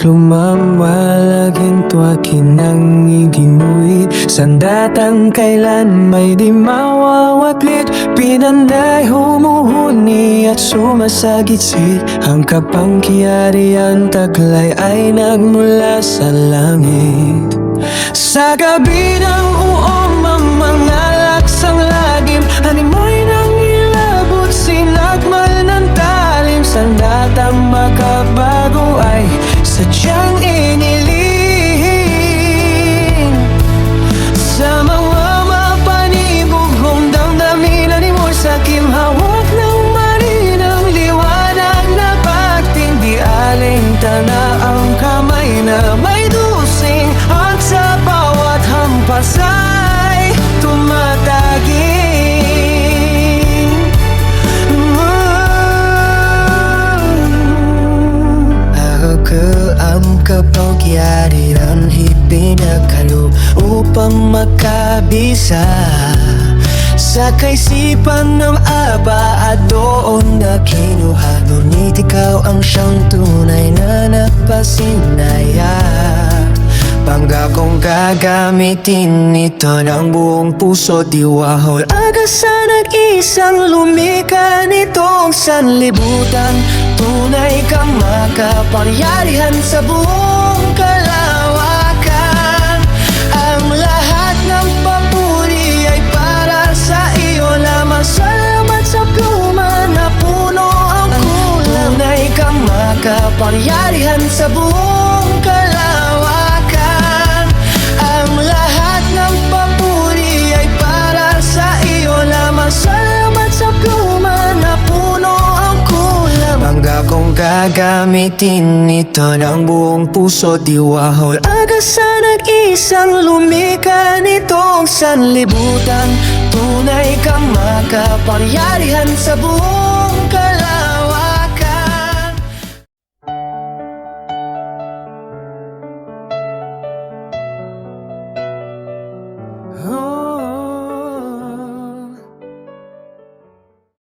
Lumamalag hinto akin ang iginuit Sandatang kailan may di mawawaglit Pinanday humuhuni at sumasagitsit Ang kapangkiyarian taglay ay nagmula sa langit Sa gabi ng uong mamangalak sang lagim Animoy ng ilabot sinagmal ng talim Sandatang makabago ay sadyang iniling Sa mga mapanibugong damdamin Animoy sa kimhawak ng marinang liwanag Na pagtindi alintana ang kamay na may dusing At sa bawat hampas ay tumataging Ang kapangyarihan ipinagkaloob upang makabisa Sa kaisipan ng Aba at doon na kinuha Ngunit ikaw ang siyang tunay na napasinaya Pangakong gagamitin ito ng buong puso Di wahol agasa nag-isang lumika nitong sanlibutan Tunay kang makapangyarihan sa buong kalawakan Ang lahat ng papuri ay para sa iyo lamang Salamat sa pluma na puno ang kulang Tunay kang makapangyarihan sa buong kalawakan Ang lahat ng papuri ay para sa iyo lamang Salamat sa pluma na puno ang kulang Pangakong gagamitin ito ng buong puso Di wahol agasa nag-isang lumika nitong sanlibutan Tunay kang makapangyarihan sa buong